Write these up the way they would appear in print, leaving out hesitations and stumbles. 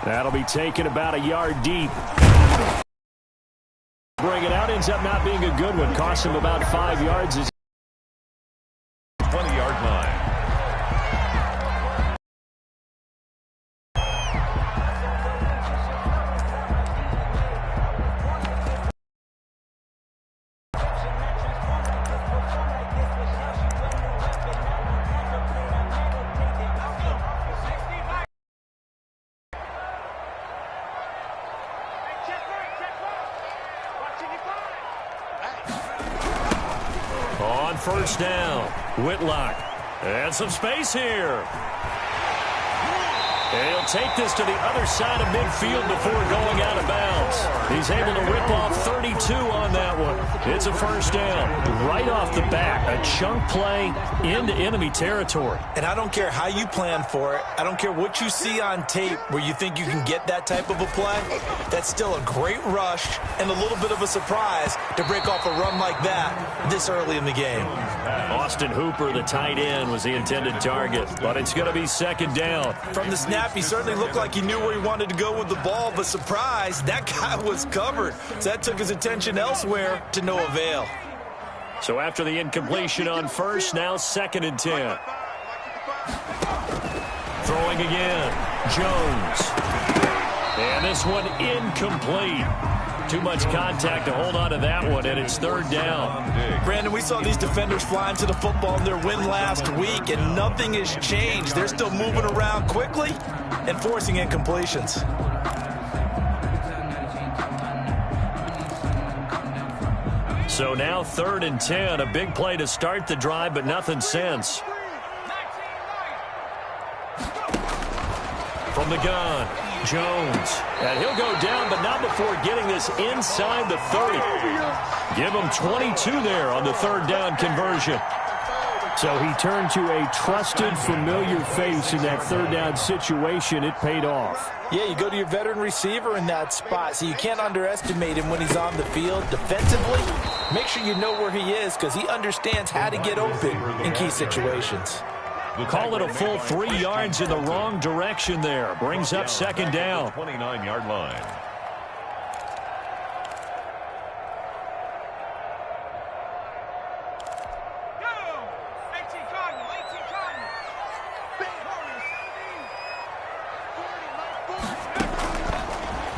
That'll be taken about a yard deep. Bring it out, ends up not being a good one. Costs him about 5 yards. 20-yard line. On first down, Whitlock. And some space here. And he'll take this to the other side of midfield before going out of bounds. He's able to rip off 32 on that one. It's a first down. Right off the bat, a chunk play into enemy territory. And I don't care how you plan for it. I don't care what you see on tape where you think you can get that type of a play. That's still a great rush and a little bit of a surprise to break off a run like that this early in the game. Austin Hooper, the tight end, was the intended target, but it's going to be second down. From the snap, he certainly looked like he knew where he wanted to go with the ball, but surprise, that guy was covered. So that took his attention elsewhere to no avail. So after the incompletion on first, now second and 10. Throwing again, Jones. And this one incomplete. Too much contact to hold on to that one, and it's third down. Brandon, we saw these defenders flying to the football in their win last week, and nothing has changed. They're still moving around quickly and forcing incompletions. So now third and 10, a big play to start the drive, but nothing since. From the gun, Jones. And he'll go down, but not before getting this inside the 30. Give him 22 there on the third down conversion. So he turned to a trusted, familiar face in that third down situation. It paid off. Yeah, you go to your veteran receiver in that spot, so you can't underestimate him when he's on the field. Defensively, make sure you know where he is because he understands how to get open in key situations. We'll call it a full 3 yards in the wrong direction there. Brings up second down. 29-yard line.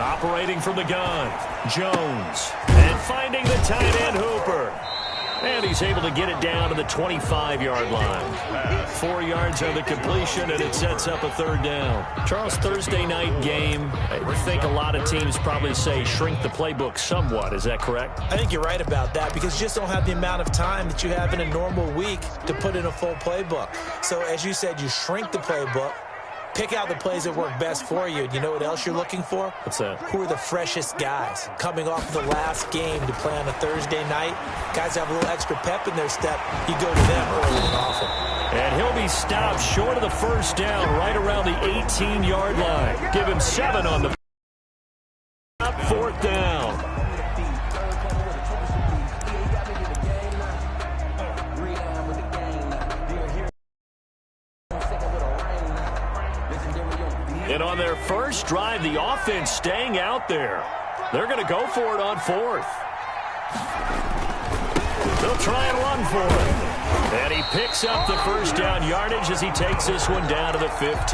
Operating from the gun, Jones. And finding the tight end, Hooper. And he's able to get it down to the 25-yard line. 4 yards on the completion, and it sets up a third down. Charles, Thursday night game, I think a lot of teams probably say shrink the playbook somewhat. Is that correct? I think you're right about that because you just don't have the amount of time that you have in a normal week to put in a full playbook. So as you said, you shrink the playbook. Pick out the plays that work best for you. And you know what else you're looking for? What's that? Who are the freshest guys? Coming off the last game to play on a Thursday night, guys have a little extra pep in their step. You go to them early and often. And he'll be stopped short of the first down right around the 18-yard line. Give him 7 on the fourth down. And on their first drive, the offense staying out there. They're going to go for it on fourth. They'll try and run for it. And he picks up the first down yardage as he takes this one down to the 15.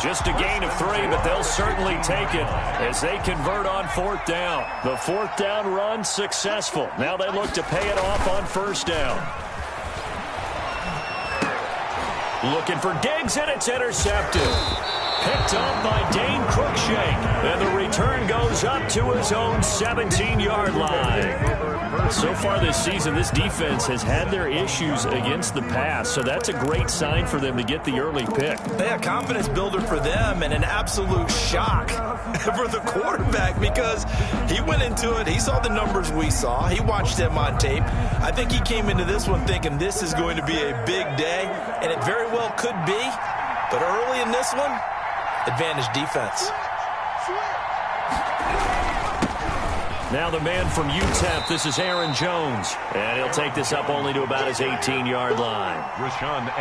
Just a gain of 3, but they'll certainly take it as they convert on fourth down. The fourth down run successful. Now they look to pay it off on first down. Looking for Diggs, and it's intercepted. Picked up by Dane Cruikshank, and the return goes up to his own 17-yard line. So far this season, this defense has had their issues against the pass, so that's a great sign for them to get the early pick. Yeah, confidence builder for them and an absolute shock for the quarterback because he went into it. He saw the numbers we saw. He watched them on tape. I think he came into this one thinking this is going to be a big day, and it very well could be. But early in this one, advantage defense. Now the man from UTEP, this is Aaron Jones. And he'll take this up only to about his 18-yard line.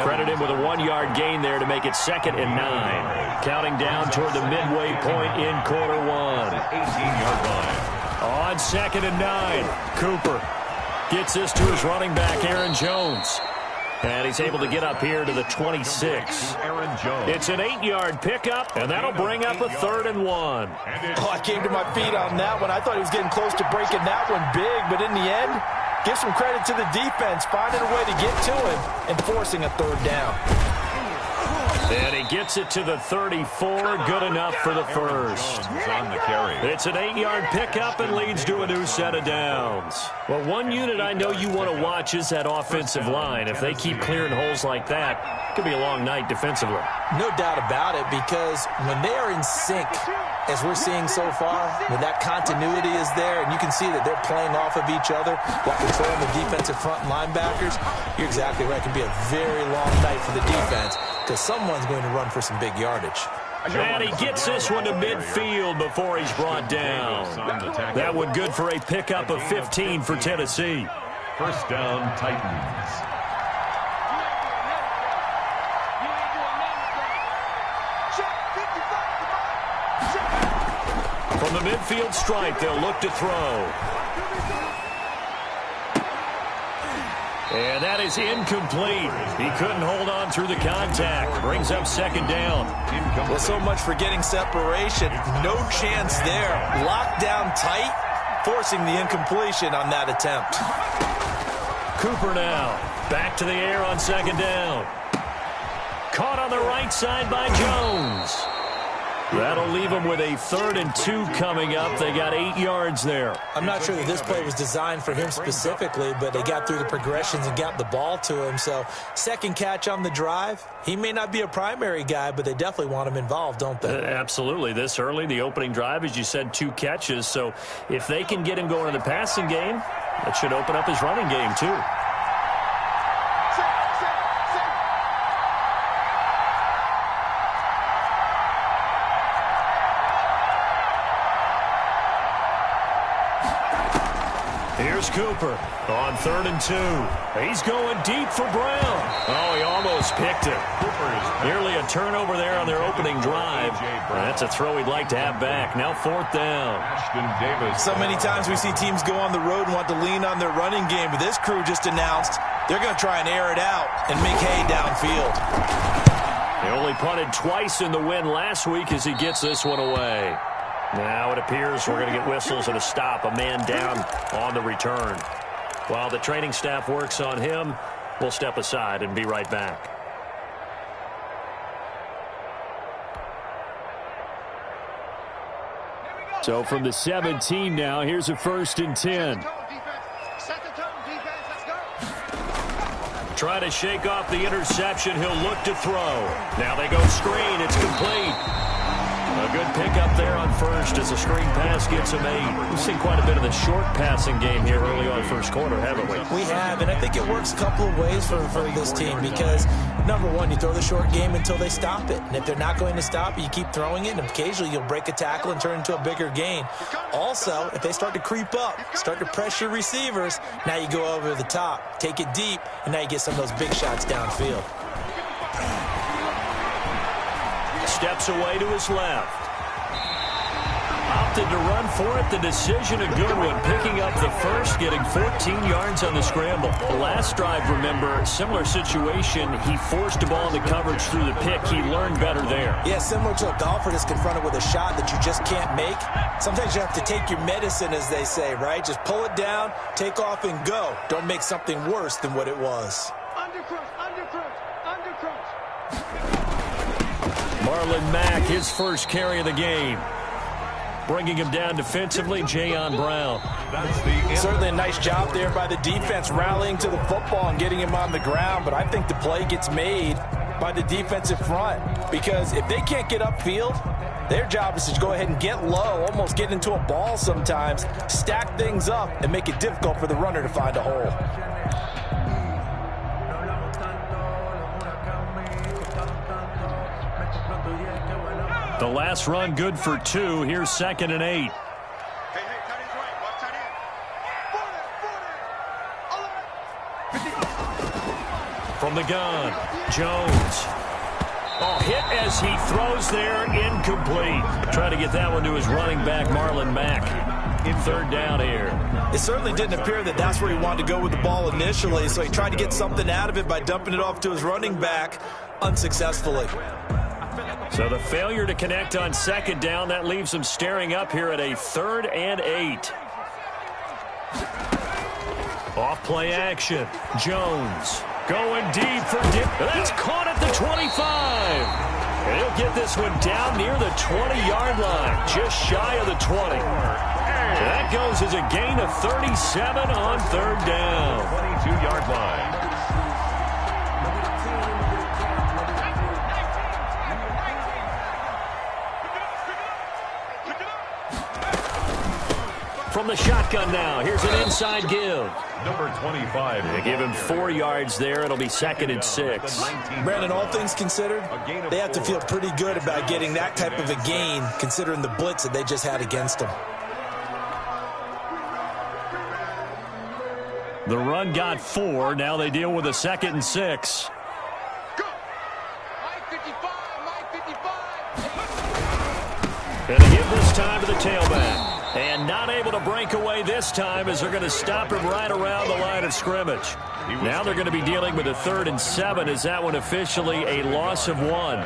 Credit him with a 1-yard gain there to make it 2nd and 9. Counting down toward the midway point in quarter 1. 18-yard line. On 2nd and 9, Cooper gets this to his running back, Aaron Jones. And he's able to get up here to the 26. It's an 8-yard pickup, and that'll bring up a 3rd and 1. Oh, I came to my feet on that one. I thought he was getting close to breaking that one big, but in the end, give some credit to the defense, finding a way to get to him and forcing a 3rd down. And he gets it to the 34, good enough for the first. It's an 8-yard pickup and leads to a new set of downs. Well, one unit I know you want to watch is that offensive line. If they keep clearing holes like that, it could be a long night defensively. No doubt about it, because when they are in sync, as we're seeing so far, when that continuity is there and you can see that they're playing off of each other while controlling the defensive front linebackers, you're exactly right. It can be a very long night for the defense because someone's going to run for some big yardage. And he gets this one to midfield before he's brought down. That one good for a pickup of 15 for Tennessee. First down, Titans. From the midfield stripe, they'll look to throw. And that is incomplete. He couldn't hold on through the contact. Brings up 2nd down. Well, so much for getting separation. No chance there. Locked down tight, forcing the incompletion on that attempt. Cooper now. Back to the air on 2nd down. Caught on the right side by Jones. That'll leave them with a 3rd and 2 coming up. They got 8 yards there. I'm not sure that this play was designed for him specifically, but they got through the progressions and got the ball to him. So, second catch on the drive. He may not be a primary guy, but they definitely want him involved, don't they? Absolutely. This early, the opening drive, as you said, 2 catches. So, if they can get him going in the passing game, that should open up his running game, too. Here's Cooper on 3rd and 2. He's going deep for Brown. Oh, he almost picked it. Nearly a turnover there on their opening drive. That's a throw he'd like to have back. Now 4th down. So many times we see teams go on the road and want to lean on their running game, but this crew just announced they're going to try and air it out and make hay downfield. They only punted twice in the win last week as he gets this one away. Now it appears we're going to get whistles and a stop. A man down on the return. While the training staff works on him, we'll step aside and be right back. So from the 17 now, here's a 1st and 10. Try to shake off the interception. He'll look to throw. Now they go screen. It's complete. A good pickup there on first as a screen pass gets him 8. We've seen quite a bit of the short passing game here early on first quarter, haven't we? We have, and I think it works a couple of ways for this team because, number one, you throw the short game until they stop it. And if they're not going to stop it, you keep throwing it, and occasionally you'll break a tackle and turn into a bigger gain. Also, if they start to creep up, start to pressure receivers, now you go over the top, take it deep, and now you get some of those big shots downfield. Steps away to his left. Opted to run for it. The decision a good one. Picking up the first, getting 14 yards on the scramble. The last drive, remember, similar situation. He forced the ball into coverage through the pick. He learned better there. Yeah, similar to a golfer that's confronted with a shot that you just can't make. Sometimes you have to take your medicine, as they say, right? Just pull it down, take off, and go. Don't make something worse than what it was. Marlon Mack, his first carry of the game. Bringing him down defensively, Jayon Brown. Certainly a nice job there by the defense, rallying to the football and getting him on the ground. But I think the play gets made by the defensive front because if they can't get upfield, their job is to go ahead and get low, almost get into a ball sometimes, stack things up, and make it difficult for the runner to find a hole. The last run good for 2. Here's 2nd and 8. From the gun, Jones. Oh, hit as he throws there, incomplete. Trying to get that one to his running back, Marlon Mack. In third down here. It certainly didn't appear that that's where he wanted to go with the ball initially, so he tried to get something out of it by dumping it off to his running back unsuccessfully. So the failure to connect on second down, that leaves him staring up here at a 3rd and 8. Off play action. Jones going deep for Dick. That's caught at the 25. And he'll get this one down near the 20-yard line, just shy of the 20. And that goes as a gain of 37 on third down. 22-yard line. From the shotgun now, here's an inside give. Number 25. They give him 4 yards there. It'll be 2nd and 6. Brandon, all things considered, they have to feel pretty good about getting that type of a gain, considering the blitz that they just had against them. The run got 4. Now they deal with a 2nd and 6. And they give this time to the tailback. And not able to break away this time as they're going to stop him right around the line of scrimmage. Now they're going to be dealing with a 3rd and 7. Is that one officially a loss of 1?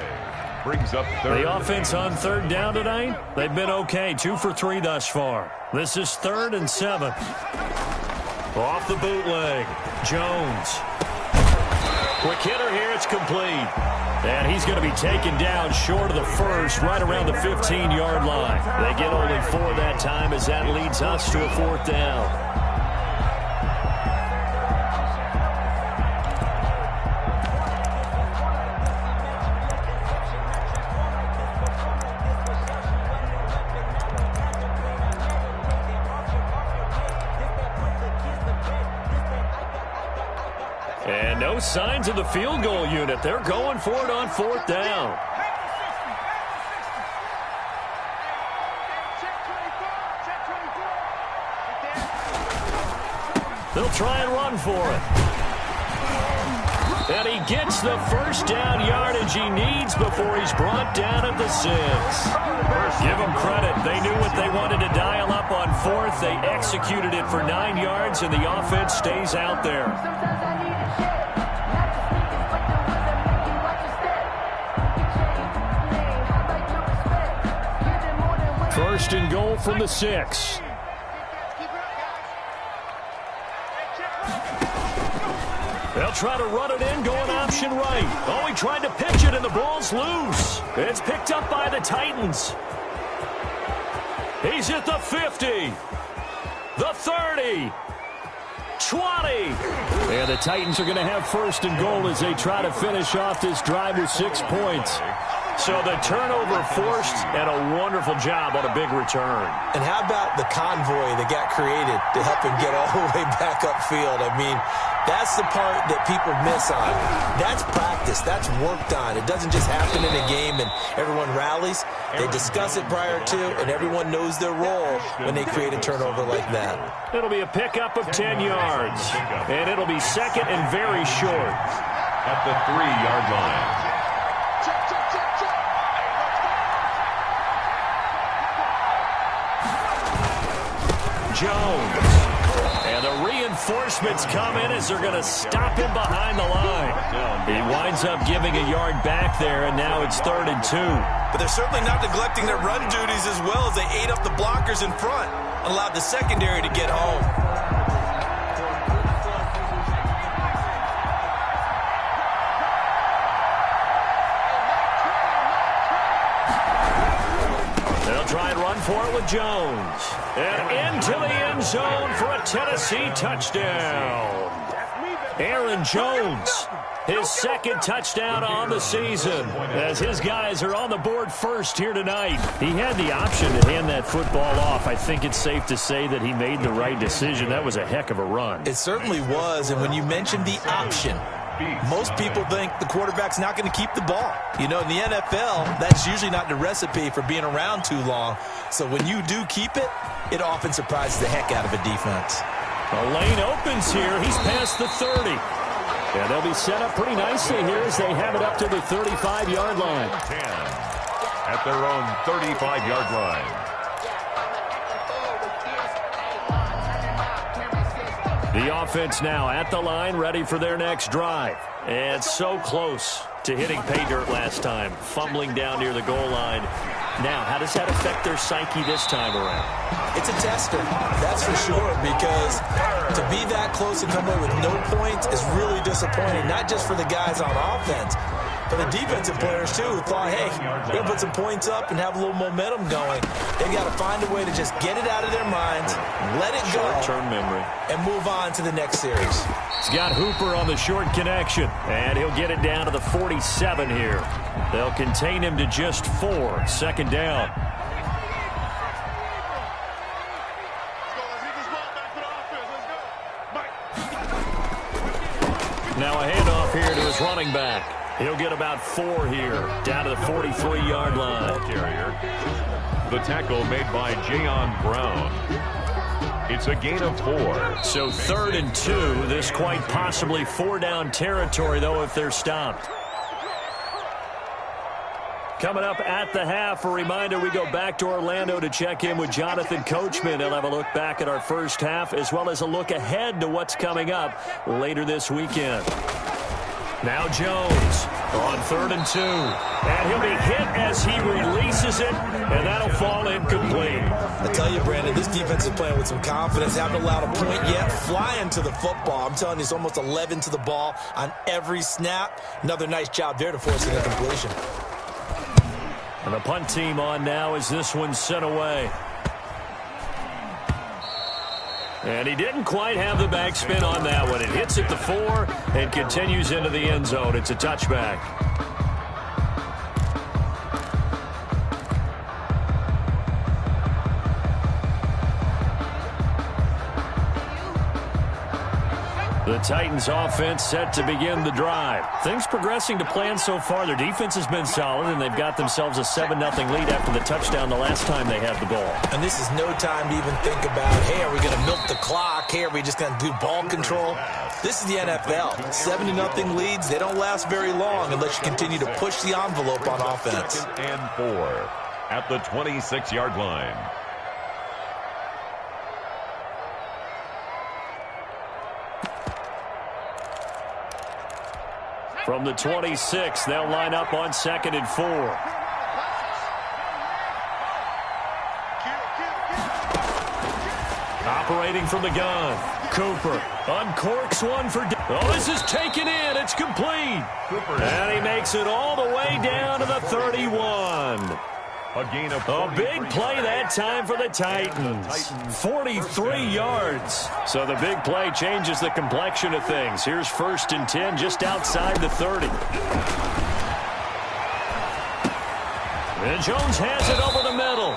Brings up third. The offense on third down tonight, they've been okay. 2 for 3 thus far. This is 3rd and 7. Off the bootleg. Jones. Quick hitter here. It's complete. And he's going to be taken down short of the first, right around the 15-yard line. They get only 4 that time as that leads us to a 4th down. And no signs of the field goal unit. They're going for it on 4th down. They'll try and run for it. And he gets the first down yardage he needs before he's brought down at the 6. Give them credit. They knew what they wanted to dial up on 4th. They executed it for 9 yards, and the offense stays out there. 1st and goal from the 6. They'll try to run it in, going option right. Oh, he tried to pitch it, and the ball's loose. It's picked up by the Titans. He's at the 50, the 30, 20. And the Titans are going to have 1st and goal as they try to finish off this drive with 6 points. So the turnover forced, and a wonderful job on a big return. And how about the convoy that got created to help him get all the way back upfield? I mean, that's the part that people miss on. That's practice. That's worked on. It doesn't just happen in a game and everyone rallies. They discuss it prior to, and everyone knows their role when they create a turnover like that. It'll be a pickup of 10 yards, and it'll be 2nd and very short. At the 3-yard line. Jones. And the reinforcements come in as they're going to stop him behind the line. He winds up giving a yard back there, and now it's 3rd and 2. But they're certainly not neglecting their run duties as well as they ate up the blockers in front and allowed the secondary to get home. Try and run for it with Jones. And into the end zone for a Tennessee touchdown. Aaron Jones, his 2nd touchdown on the season, as his guys are on the board first here tonight. He had the option to hand that football off. I think it's safe to say that he made the right decision. That was a heck of a run. It certainly was, and when you mentioned the option, most people think the quarterback's not going to keep the ball. You know, in the NFL, that's usually not the recipe for being around too long. So when you do keep it, it often surprises the heck out of a defense. The lane opens here. He's past the 30. And they'll be set up pretty nicely here as they have it up to the 35-yard line. 10 at their own 35-yard line. The offense now at the line, ready for their next drive. And so close to hitting pay dirt last time, fumbling down near the goal line. Now, how does that affect their psyche this time around? It's a tester, that's for sure, because to be that close and come away with no points is really disappointing, not just for the guys on offense, but the defensive players, too, who thought, hey, we're going to put some points up and have a little momentum going. They've got to find a way to just get it out of their minds, let it go, short-term memory, and move on to the next series. He's got Hooper on the short connection, and he'll get it down to the 47 here. They'll contain him to just 4, second down. Now a handoff here to his running back. He'll get about 4 here, down to the 43-yard line. The tackle made by Jayon Brown. It's a gain of 4. So 3rd and 2. This quite possibly 4-down territory, though, if they're stopped. Coming up at the half, a reminder, we go back to Orlando to check in with Jonathan Coachman. He'll have a look back at our first half, as well as a look ahead to what's coming up later this weekend. Now Jones on 3rd and 2. And he'll be hit as he releases it, and that'll fall incomplete. I tell you, Brandon, this defense is playing with some confidence. Haven't allowed a point yet. Flying to the football. I'm telling you, it's almost 11 to the ball on every snap. Another nice job there to force an incompletion. And the punt team on now as this one's sent away. And he didn't quite have the backspin on that one. It hits at the 4 and continues into the end zone. It's a touchback. The Titans offense set to begin the drive. Things progressing to plan so far. Their defense has been solid, and they've got themselves a 7-0 lead after the touchdown the last time they had the ball. And this is no time to even think about, hey, are we going to milk the clock? Hey, are we just going to do ball control? This is the NFL. 7-0 leads, they don't last very long unless you continue to push the envelope on offense. 2nd and 4 at the 26-yard line. From the 26, they'll line up on 2nd and 4. Operating from the gun, Cooper uncorks one for... Oh, this is taken in. It's complete. And he makes it all the way down to the 31. A gain of a big play that time for the Titans. 43 yards. So the big play changes the complexion of things. Here's 1st and 10 just outside the 30. And Jones has it over the middle.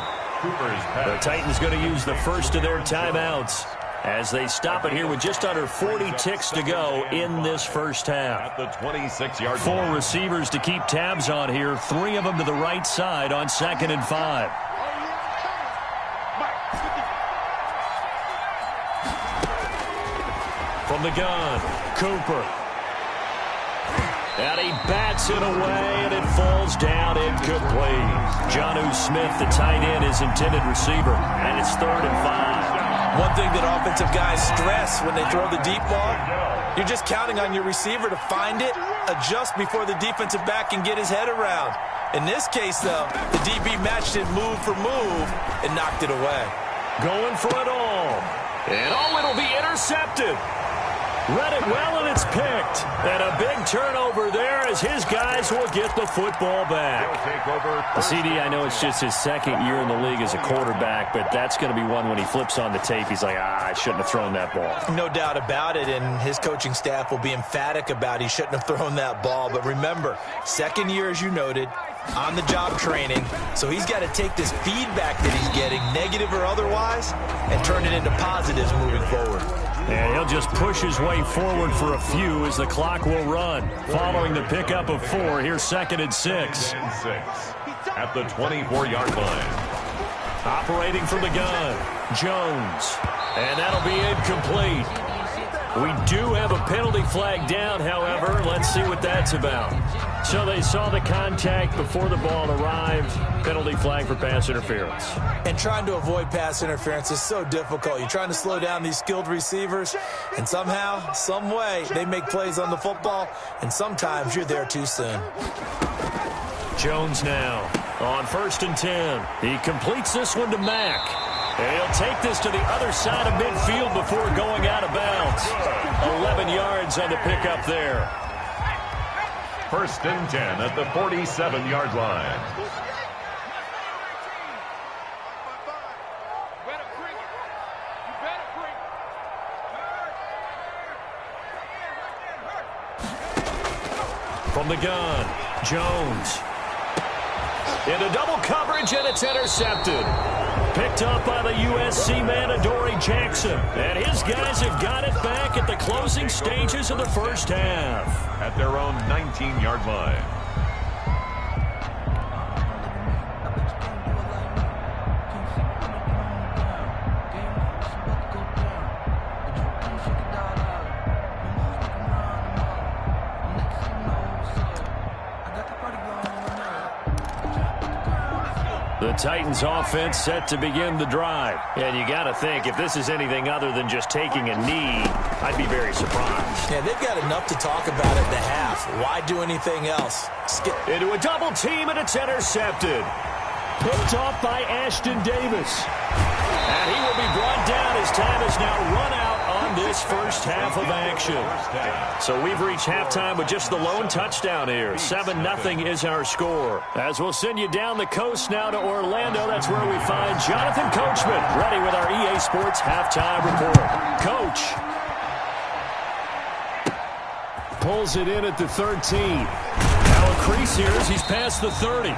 The Titans going to use the first of their timeouts as they stop it here with just under 40 ticks to go in this first half. At the 26-yard line. 4 receivers to keep tabs on here. 3 of them to the right side on 2nd and 5. From the gun, Cooper. And he bats it away, and it falls down incomplete. Jonnu Smith, the tight end, is intended receiver, and it's 3rd and 5. One thing that offensive guys stress when they throw the deep ball, you're just counting on your receiver to find it, adjust before the defensive back can get his head around. In this case, though, the DB matched it move for move and knocked it away. Going for it all. And it'll be intercepted. Read it well, and it's picked. And a big turnover there as his guys will get the football back. CD, I know it's just his 2nd year in the league as a quarterback, but that's going to be one when he flips on the tape. He's like, I shouldn't have thrown that ball. No doubt about it, and his coaching staff will be emphatic about he shouldn't have thrown that ball. But remember, 2nd year, as you noted, on-the-job training, so he's got to take this feedback that he's getting, negative or otherwise, and turn it into positives moving forward. And he'll just push his way forward for a few as the clock will run. Following the pickup of 4, here's 2nd and 6. At the 24-yard line. Operating from the gun, Jones. And that'll be incomplete. We do have a penalty flag down, however. Let's see what that's about. So they saw the contact before the ball arrived. Penalty flag for pass interference. And trying to avoid pass interference is so difficult. You're trying to slow down these skilled receivers, and somehow, some way, they make plays on the football, and sometimes you're there too soon. Jones now on 1st and 10. He completes this one to Mack. And he'll take this to the other side of midfield before going out of bounds. 11 yards on the pickup there. 1st and 10 at the 47-yard line. From the gun, Jones. Into double coverage, and it's intercepted. Picked up by the USC man, Adoree Jackson. And his guys have got it back at the closing stages of the first half. At their own 19-yard line. The Titans offense set to begin the drive. And you got to think, if this is anything other than just taking a knee, I'd be very surprised. Yeah, they've got enough to talk about at the half. Why do anything else? Skip into a double team, and it's intercepted. Picked off by Ashton Davis. And he will be brought down as time is now run out on this first half of action. So we've reached halftime with just the lone touchdown here. 7-0 is our score. As we'll send you down the coast now to Orlando, that's where we find Jonathan Coachman, ready with our EA Sports halftime report. Coach. Pulls it in at the 13. Now a crease here as he's past the 30.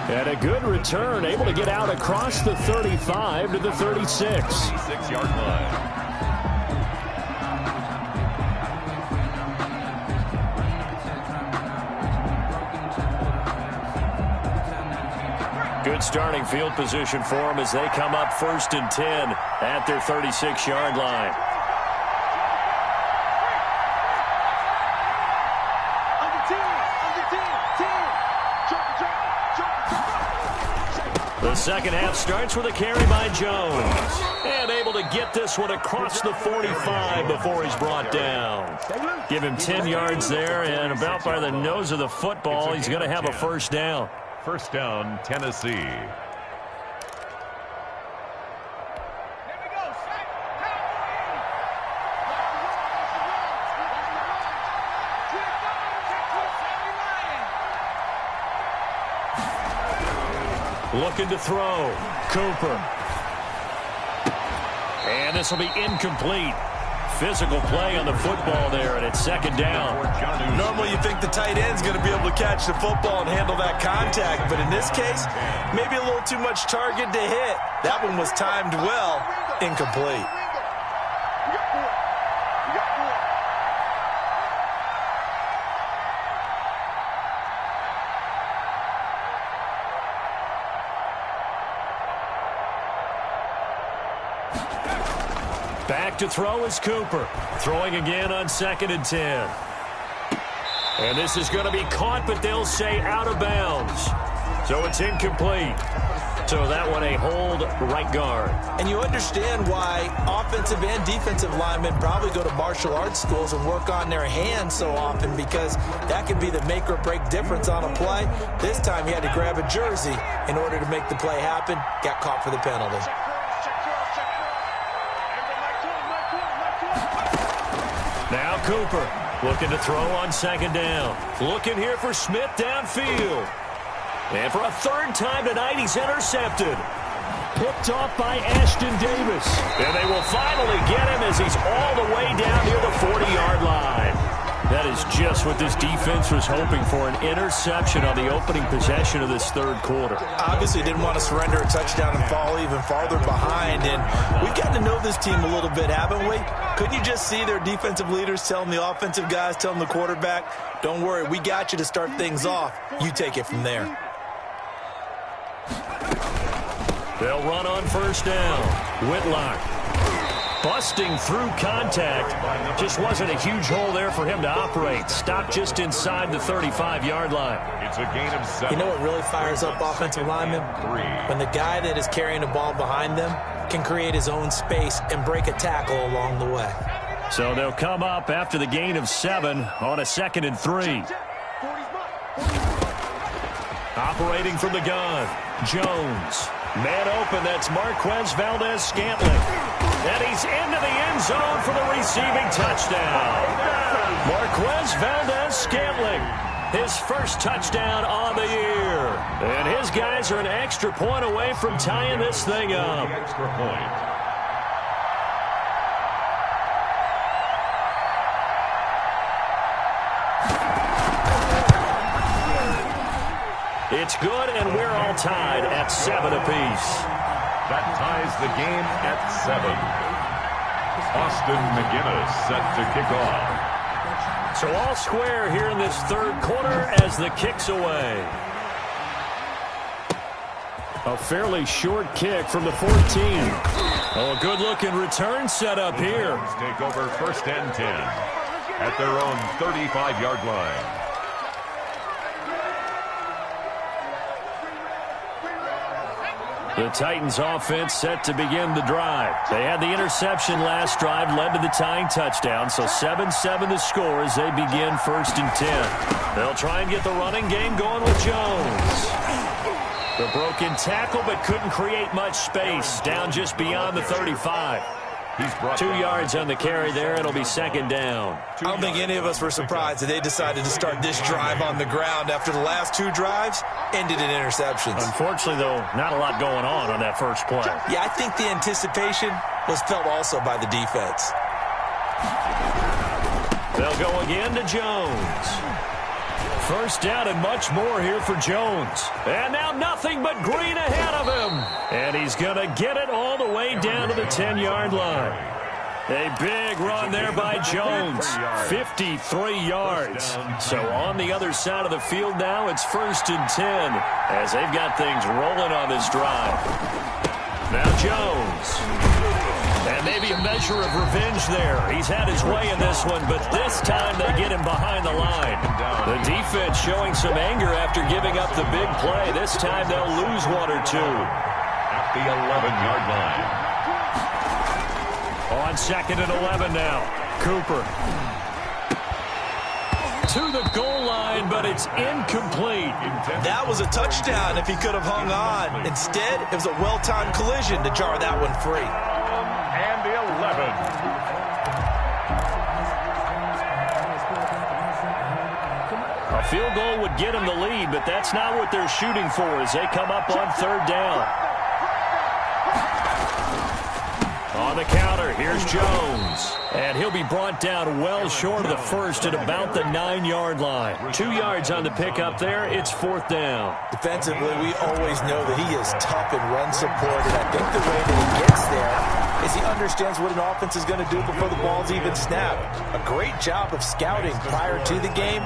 And a good return, able to get out across the 35 to the 36. 36-yard line. Good starting field position for them as they come up 1st and 10 at their 36-yard line. The second half starts with a carry by Jones. And able to get this one across the 45 before he's brought down. Give him 10 yards there, and about by the nose of the football, he's going to have a first down. First down, Tennessee. Looking to throw. Cooper. And this will be incomplete. Physical play on the football there, and it's second down. Normally you think the tight end's going to be able to catch the football and handle that contact, but in this case, maybe a little too much target to hit. That one was timed well. Incomplete. Back to throw is Cooper. Throwing again on 2nd and 10. And this is going to be caught, but they'll say out of bounds. So it's incomplete. So that one a hold right guard. And you understand why offensive and defensive linemen probably go to martial arts schools and work on their hands so often, because that can be the make or break difference on a play. This time he had to grab a jersey in order to make the play happen. Got caught for the penalty. Now Cooper looking to throw on 2nd down. Looking here for Smith downfield. And for a 3rd time tonight, he's intercepted. Picked off by Ashton Davis. And they will finally get him as he's all the way down near the 40-yard line. That is just what this defense was hoping for, an interception on the opening possession of this 3rd quarter. Obviously didn't want to surrender a touchdown and fall even farther behind. And we've gotten to know this team a little bit, haven't we? Couldn't you just see their defensive leaders telling the offensive guys, telling the quarterback, don't worry, we got you to start things off. You take it from there. They'll run on 1st down. Whitlock. Busting through contact. Just wasn't a huge hole there for him to operate. Stopped just inside the 35-yard line. It's a gain of 7. You know what really fires up offensive linemen? When the guy that is carrying the ball behind them can create his own space and break a tackle along the way. So they'll come up after the gain of 7 on a 2nd and 3. Operating from the gun, Jones. Man open, that's Marquez Valdez-Scantling. And he's into the end zone for the receiving touchdown. Marquez Valdez-Scantling, his first touchdown on the year. And his guys are an extra point away from tying this thing up. Extra point. It's good, and we're all tied at 7 apiece. That ties the game at 7. Austin McGinnis set to kick off. So all square here in this third quarter as the kick's away. A fairly short kick from the 14. Oh, a good-looking return set up here. Take over 1st and 10 at their own 35-yard line. The Titans offense set to begin the drive. They had the interception last drive, led to the tying touchdown, so 7-7 the score as they begin 1st and 10. They'll try and get the running game going with Jones. The broken tackle, but couldn't create much space, down just beyond the 35. He's brought 2 yards on the carry there. It'll be 2nd down. I don't think any of us were surprised that they decided to start this drive on the ground after the last 2 drives ended in interceptions. Unfortunately, though, not a lot going on that first play. Yeah, I think the anticipation was felt also by the defense. They'll go again to Jones. First down and much more here for Jones. And now nothing but green ahead of him. And he's going to get it all the way down to the 10-yard line. A big run there by Jones. 53 yards. So on the other side of the field now, it's 1st and 10 as they've got things rolling on this drive. Now Jones. And maybe a measure of revenge there. He's had his way in this one, but this time they get him behind the line. The defense showing some anger after giving up the big play. This time they'll lose 1 or 2. At the 11-yard line. On 2nd and 11 now. Cooper. To the goal line, but it's incomplete. That was a touchdown if he could have hung on. Instead, it was a well-timed collision to jar that one free. And the 11. A field goal would get them the lead, but that's not what they're shooting for as they come up on 3rd down. On the counter, here's Jones. And he'll be brought down well short of the first at about the 9-yard line. 2 yards on the pickup there. It's 4th down. Defensively, we always know that he is tough and run support, and I think the way that he gets there is he understands what an offense is going to do before the ball's even snapped. A great job of scouting prior to the game,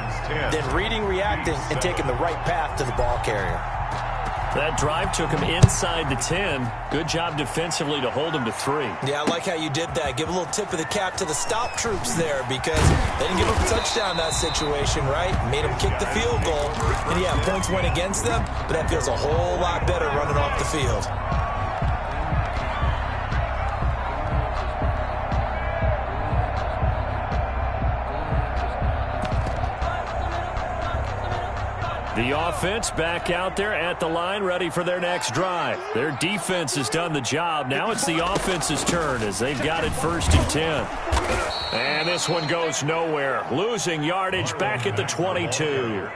then reading, reacting, and taking the right path to the ball carrier. That drive took him inside the 10. Good job defensively to hold him to 3. Yeah, I like how you did that. Give a little tip of the cap to the stop troops there because they didn't give up a touchdown in that situation, right? Made them kick the field goal. And yeah, points went against them, but that feels a whole lot better running off the field. The offense back out there at the line, ready for their next drive. Their defense has done the job. Now it's the offense's turn as they've got it 1st and 10. And this one goes nowhere. Losing yardage back at the 22.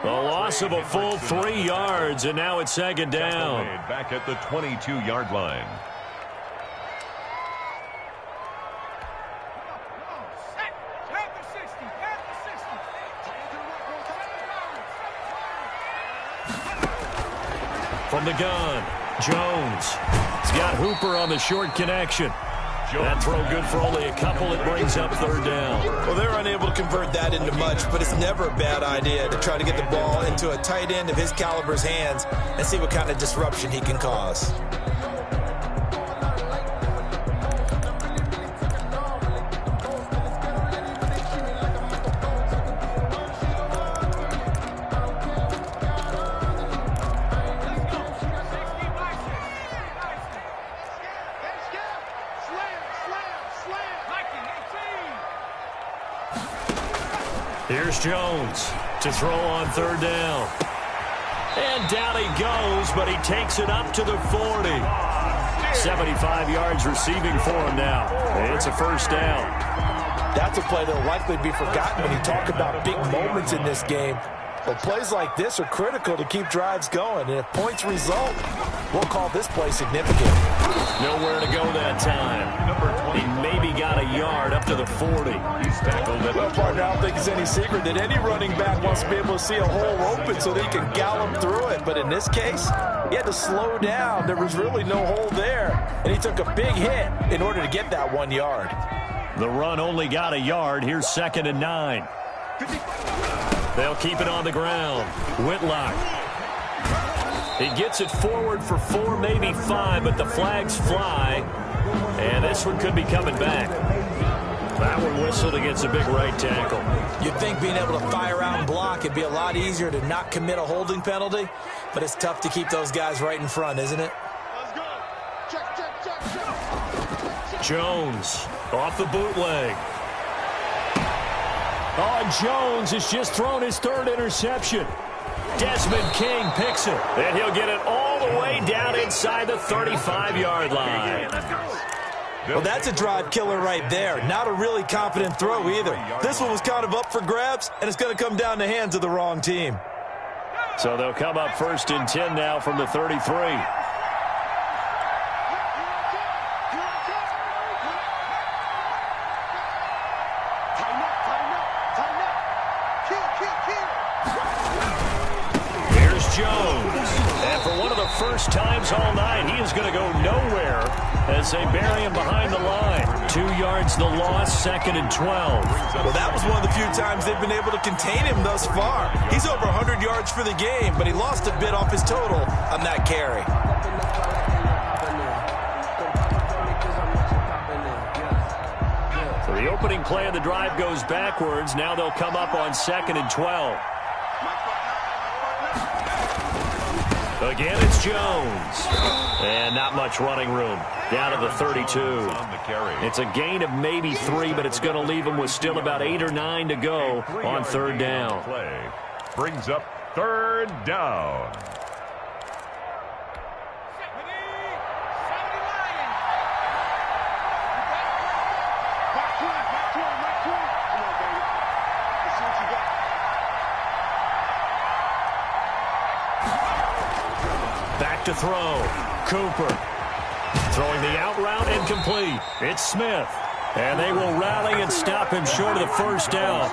The loss of a full 3 yards, and now it's 2nd down. Back at the 22-yard line. From the gun, Jones. He's got Hooper on the short connection. That throw good for only a couple. It brings up 3rd down. Well, they're unable to convert that into much, but it's never a bad idea to try to get the ball into a tight end of his caliber's hands and see what kind of disruption he can cause. Here's Jones to throw on third down. And down he goes, but he takes it up to the 40. 75 yards receiving for him now. It's a first down. That's a play that will likely be forgotten when you talk about big moments in this game. But plays like this are critical to keep drives going. And if points result, we'll call this play significant. Nowhere to go that time. He maybe got a yard up to the 40. He's tackled at Well, partner, I don't think it's any secret that any running back wants to be able to see a hole open so that he can gallop through it. But in this case, he had to slow down. There was really no hole there. And he took a big hit in order to get that 1 yard. The run only got a yard. Here's 2nd and 9. They'll keep it on the ground. Whitlock. He gets it forward for 4, maybe 5, but the flags fly. And this one could be coming back. That one whistled against a big right tackle. You'd think being able to fire out and block it'd be a lot easier to not commit a holding penalty, but it's tough to keep those guys right in front, isn't it? Let's go. Check. Jones off the bootleg. Oh, Jones has just thrown his 3rd interception. Desmond King picks it, and he'll get it all the way down inside the 35-yard line. Well, that's a drive killer right there. Not a really confident throw either. This one was kind of up for grabs, and it's going to come down the hands of the wrong team. So they'll come up 1st and 10 now from the 33. Jones. And for one of the first times all night, he is going to go nowhere as they bury him behind the line. 2 yards the loss, 2nd and 12. Well, that was one of the few times they've been able to contain him thus far. He's over 100 yards for the game, but he lost a bit off his total on that carry. So the opening play of the drive goes backwards. Now they'll come up on 2nd and 12. Again, it's Jones. And not much running room. Down to the 32. It's a gain of maybe 3, but it's going to leave them with still about 8 or 9 to go on 3rd down. Play brings up 3rd down. Back to throw. Cooper. Throwing the out route incomplete. It's Smith. And they will rally and stop him short of the 1st down.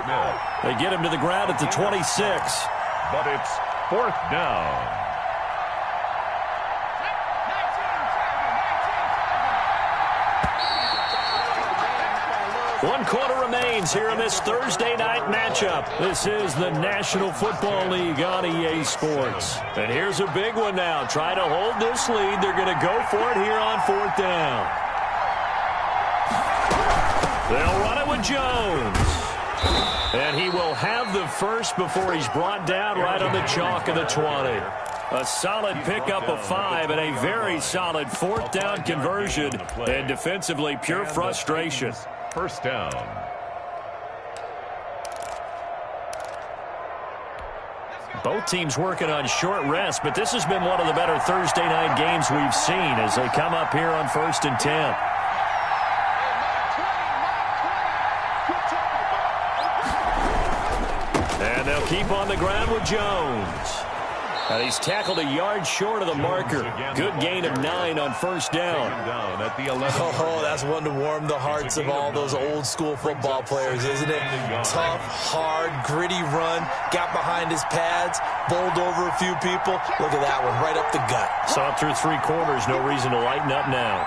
They get him to the ground at the 26. But it's 4th down. One quarter remains here in this Thursday night matchup. This is the National Football League on EA Sports. And here's a big one now. Try to hold this lead. They're going to go for it here on 4th down. They'll run it with Jones. And he will have the first before he's brought down right on the chalk of the 20. A solid pickup of 5 and a very solid 4th down conversion. And defensively, pure frustration. 1st down. Both teams working on short rest, but this has been one of the better Thursday night games we've seen as they come up here on 1st and 10. And they'll keep on the ground with Jones. And he's tackled a yard short of the marker. Good gain of 9 on 1st down. Oh, that's one to warm the hearts of all those old-school football players, isn't it? Tough, hard, gritty run. Got behind his pads, bowled over a few people. Look at that one, right up the gut. Saw it through 3 quarters. No reason to lighten up now.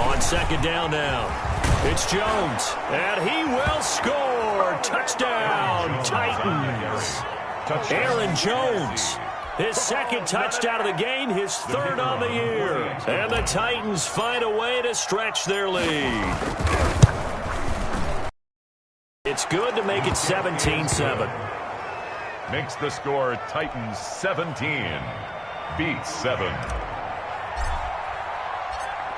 On 2nd down now. It's Jones, and he will score. Touchdown, Titans. Aaron Jones, his 2nd touchdown of the game, his 3rd on the year. And the Titans find a way to stretch their lead. It's good to make it 17-7. Makes the score Titans 17, beats 7.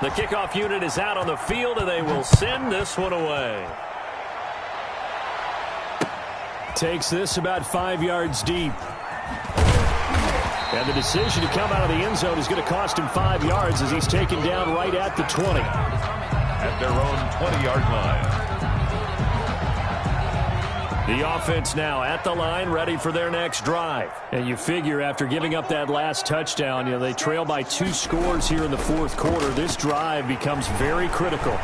The kickoff unit is out on the field, and they will send this one away. Takes this about 5 yards deep. And the decision to come out of the end zone is going to cost him 5 yards as he's taken down right at the 20. At their own 20-yard line. The offense now at the line, ready for their next drive. And you figure after giving up that last touchdown, they trail by 2 scores here in the fourth quarter. This drive becomes very critical.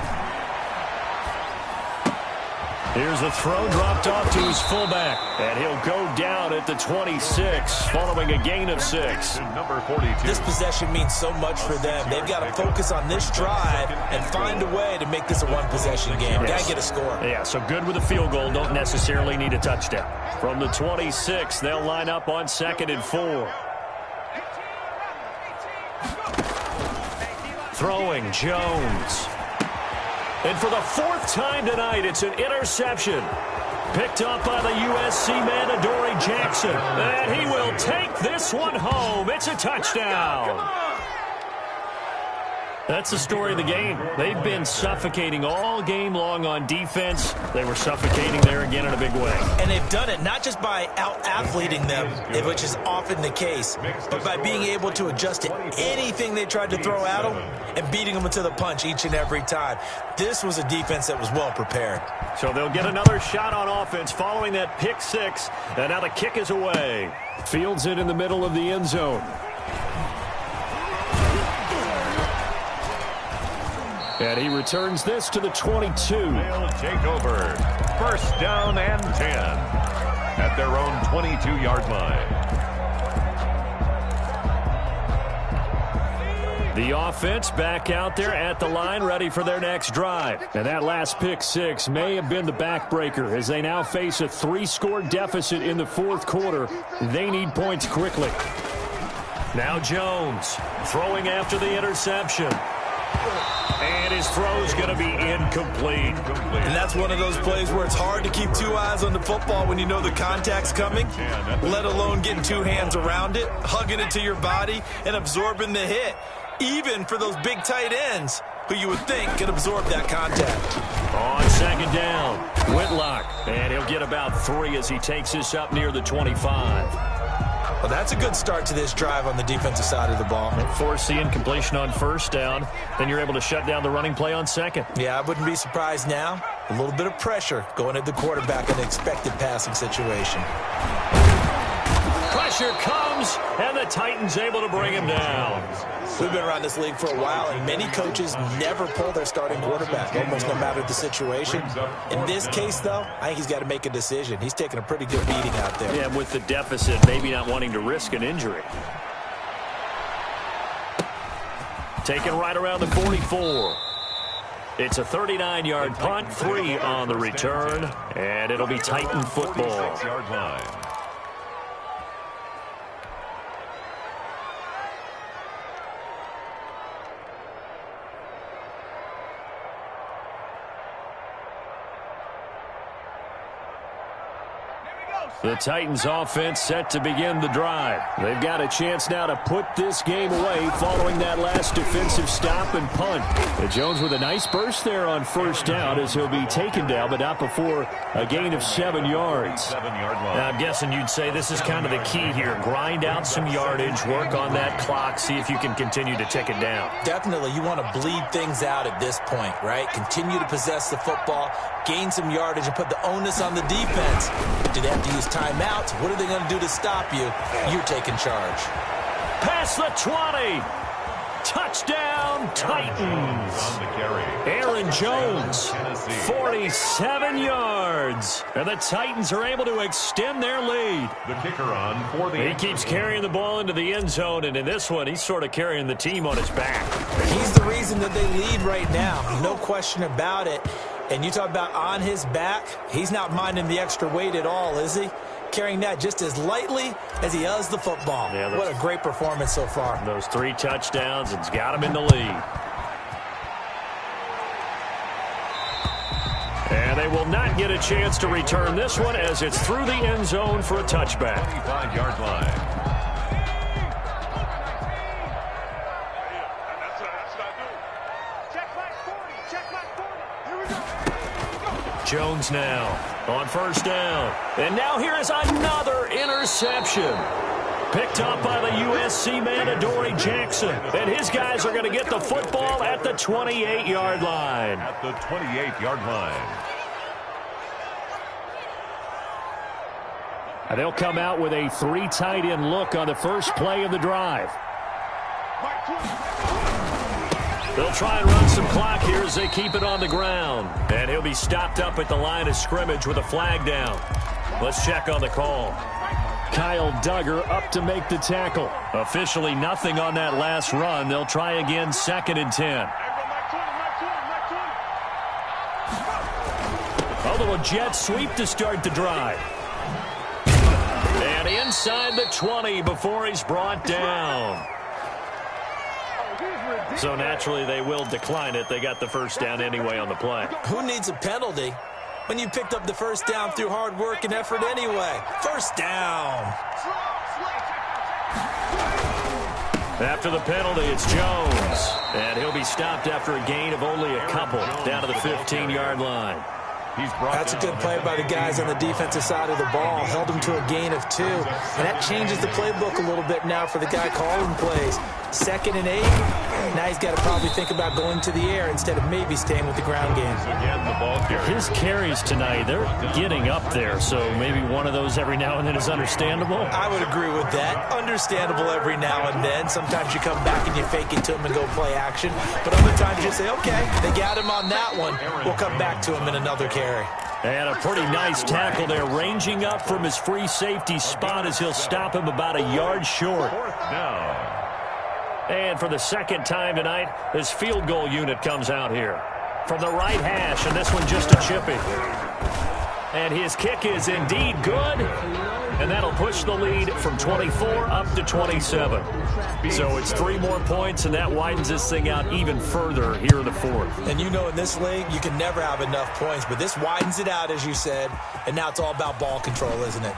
Here's a throw dropped off to his fullback. And he'll go down at the 26 following a gain of 6. Number 42. This possession means so much for them. They've got to focus on this drive and find a way to make this a one-possession game. Got to get a score. Yeah, so good with a field goal. Don't necessarily need a touchdown. From the 26, they'll line up on 2nd and 4. Throwing Jones. And for the 4th time tonight, it's an interception. Picked up by the USC man, Adoree Jackson. And he will take this one home. It's a touchdown. That's the story of the game. They've been suffocating all game long on defense. They were suffocating there again in a big way. And they've done it not just by out-athleting them, which is often the case, but by being able to adjust to anything they tried to throw at them and beating them to the punch each and every time. This was a defense that was well prepared. So they'll get another shot on offense following that pick 6. And now the kick is away. Fields it in the middle of the end zone. And he returns this to the 22. They'll take over. 1st down and 10 at their own 22-yard line. The offense back out there at the line, ready for their next drive. And that last pick 6 may have been the backbreaker as they now face a 3-score deficit in the fourth quarter. They need points quickly. Now Jones throwing after the interception. And his throw's going to be incomplete. And that's one of those plays where it's hard to keep 2 eyes on the football when you know the contact's coming, let alone getting 2 hands around it, hugging it to your body, and absorbing the hit, even for those big tight ends who you would think could absorb that contact. On 2nd down, Whitlock. And he'll get about 3 as he takes this up near the 25. Well, that's a good start to this drive on the defensive side of the ball. Force the incompletion on 1st down. Then you're able to shut down the running play on 2nd. Yeah, I wouldn't be surprised now. A little bit of pressure going at the quarterback in an expected passing situation. Pressure comes, and the Titans able to bring him down. We've been around this league for a while, and many coaches never pull their starting quarterback, almost no matter the situation. In this case, though, I think he's got to make a decision. He's taking a pretty good beating out there. Yeah, with the deficit, maybe not wanting to risk an injury. Taken right around the 44. It's a 39-yard punt, 3 on the return, and it'll be Titan football. 46-yard line. The Titans offense set to begin the drive. They've got a chance now to put this game away following that last defensive stop and punt. Jones with a nice burst there on 1st down as he'll be taken down, but not before a gain of 7 yards. 7-yard line. Now, I'm guessing you'd say this is kind of the key here. Grind out some yardage, work on that clock, see if you can continue to tick it down. Definitely, you want to bleed things out at this point, right? Continue to possess the football, gain some yardage, and put the onus on the defense. Do they have to use timeouts? What are they going to do to stop you? You're taking charge. Past the 20. Touchdown, Titans. On the carry. Aaron Jones, 47 yards. And the Titans are able to extend their lead. The kicker on for the... He keeps carrying the ball into the end zone, and in this one, he's sort of carrying the team on his back. He's the reason that they lead right now. No question about it. And you talk about on his back, he's not minding the extra weight at all, is he? Carrying that just as lightly as he does the football. Yeah, what a great performance so far. Those 3 touchdowns, it's got him in the lead. And they will not get a chance to return this one as it's through the end zone for a touchback. 25-yard line. Jones now on first down. And now here is another interception. Picked up by the USC man, Adoree Jackson. And his guys are going to get the football at the 28-yard line. At the 28-yard line. And they'll come out with a 3 tight end look on the first play of the drive. They'll try and run some clock here as they keep it on the ground. And he'll be stopped up at the line of scrimmage with a flag down. Let's check on the call. Kyle Duggar up to make the tackle. Officially nothing on that last run. They'll try again, 2nd and 10. A little jet sweep to start the drive. And inside the 20 before he's brought down. So naturally they will decline it. They got the first down anyway on the play. Who needs a penalty when you picked up the first down through hard work and effort anyway? First down. After the penalty, it's Jones. And he'll be stopped after a gain of only a couple down to the 15-yard line. That's a good play by the guys on the defensive side of the ball. Held them to a gain of 2. And that changes the playbook a little bit now for the guy calling plays. 2nd and 8. Now he's got to probably think about going to the air instead of maybe staying with the ground game. Again, the ball carrier. His carries tonight, they're getting up there. So maybe one of those every now and then is understandable. I would agree with that. Understandable every now and then. Sometimes you come back and you fake it to him and go play action. But other times you say, okay, they got him on that one. We'll come back to him in another carry. And a pretty nice tackle there, ranging up from his free safety spot as he'll stop him about a yard short. Now. And for the second time tonight, this field goal unit comes out here. From the right hash, and this one just a chippy. And his kick is indeed good. And that'll push the lead from 24 up to 27. So it's 3 more points, and that widens this thing out even further here in the 4th. And you know in this league, you can never have enough points, but this widens it out, as you said, and now it's all about ball control, isn't it?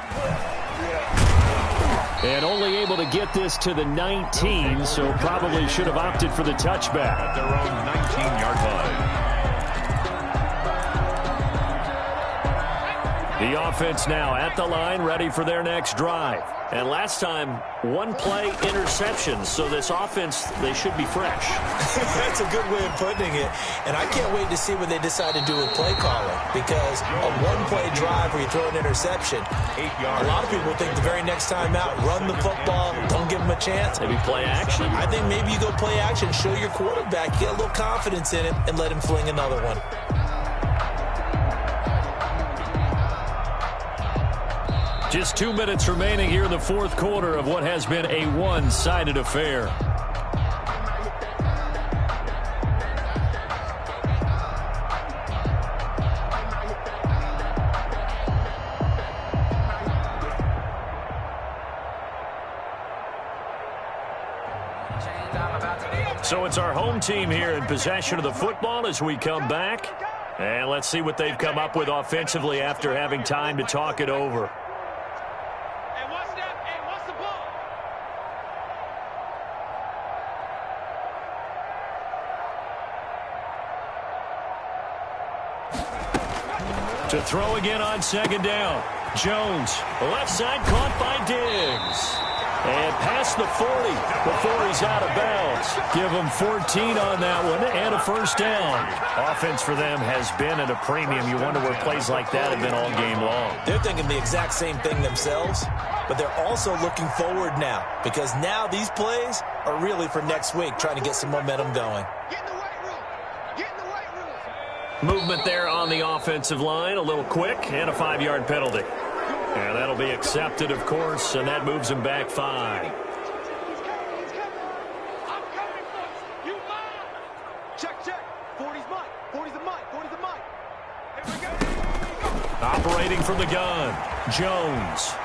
And only able to get this to the 19, so probably should have opted for the touchback. At their own 19-yard line. The offense now at the line, ready for their next drive. And last time, 1-play interception. So this offense, they should be fresh. That's a good way of putting it. And I can't wait to see what they decide to do with play calling. Because a 1-play drive where you throw an interception, 8 yards. A lot of people think the very next time out, run the football, don't give them a chance. Maybe play action. I think maybe you go play action, show your quarterback, get a little confidence in him, and let him fling another one. Just 2 minutes remaining here in the 4th quarter of what has been a one-sided affair. So it's our home team here in possession of the football as we come back. And let's see what they've come up with offensively after having time to talk it over. To throw again on 2nd down. Jones, left side, caught by Diggs. And past the 40 before he's out of bounds. Give him 14 on that one and a first down. Offense for them has been at a premium. You wonder where plays like that have been all game long. They're thinking the exact same thing themselves, but they're also looking forward now because now these plays are really for next week, trying to get some momentum going. Movement there on the offensive line, a little quick, and a 5-yard penalty. And that'll be accepted, of course, and that moves him back 5. Check. 40's mine. 40's a mine. 40's a mine. Here we go. Operating from the gun, Jones.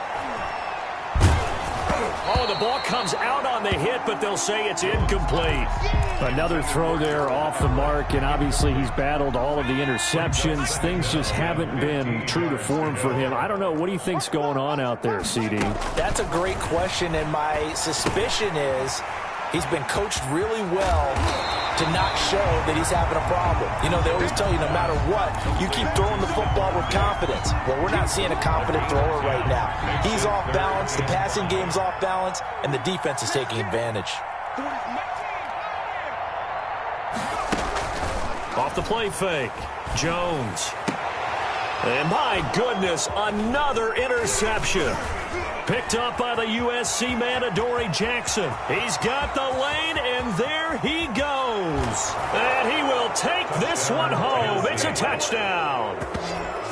Oh, the ball comes out on the hit, but they'll say it's incomplete. Another throw there off the mark, and obviously he's battled all of the interceptions. Things just haven't been true to form for him. I don't know. What do you think's going on out there, CD? That's a great question, and my suspicion is He's been coached really well to not show that he's having a problem. You know, they always tell you no matter what, you keep throwing the football with confidence. Well, we're not seeing a confident thrower right now. He's off balance, the passing game's off balance, and the defense is taking advantage. Off the play fake, Jones. And my goodness, another interception. Picked up by the USC man, Adoree Jackson. He's got the lane, and there he goes. And he will take this one home. It's a touchdown.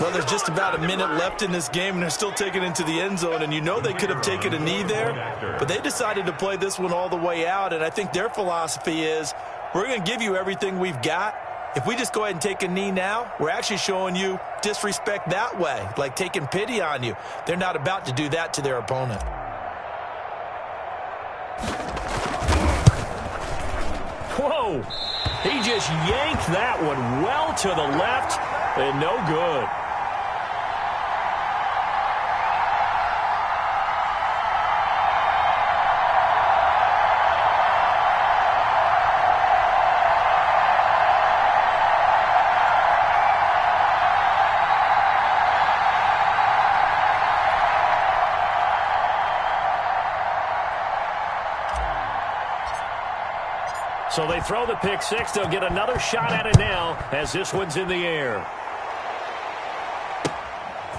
Well, there's just about a minute left in this game, and they're still taking it into the end zone. And you know they could have taken a knee there, but they decided to play this one all the way out. And I think their philosophy is, we're going to give you everything we've got. If we just go ahead and take a knee now, we're actually showing you disrespect that way, like taking pity on you. They're not about to do that to their opponent. Whoa! He just yanked that one well to the left, and no good. So they throw the pick six. They'll get another shot at it now as this one's in the air.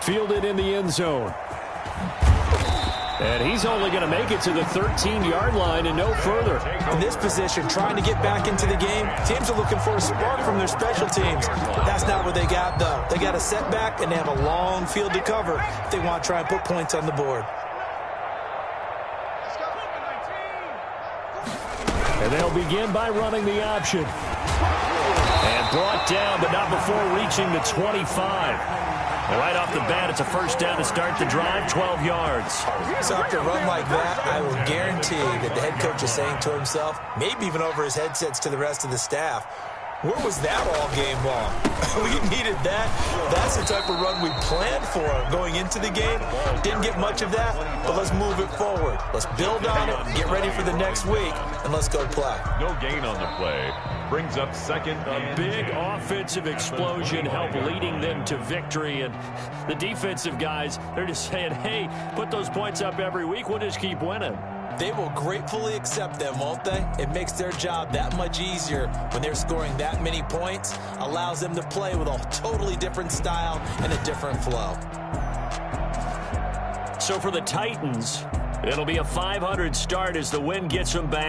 Fielded in the end zone. And he's only going to make it to the 13-yard line and no further. In this position, trying to get back into the game, teams are looking for a spark from their special teams. That's not what they got, though. They got a setback, and they have a long field to cover if they want to try and put points on the board. And they'll begin by running the option. And brought down, but not before reaching the 25. And right off the bat, it's a first down to start the drive, 12 yards. So after a run like that, I will guarantee that the head coach is saying to himself, maybe even over his headsets to the rest of the staff, where was that all game long? We needed that. That's the type of run we planned for going into the game. Didn't get much of that, but let's move it forward. Let's build on it, get ready for the next week, and let's go play. No gain on the play. Brings up second. A big offensive explosion helped leading them to victory. And the defensive guys, they're just saying, hey, put those points up every week. We'll just keep winning. They will gratefully accept them, won't they? It makes their job that much easier when they're scoring that many points. Allows them to play with a totally different style and a different flow. So for the Titans, it'll be a 500 start as the win gets them back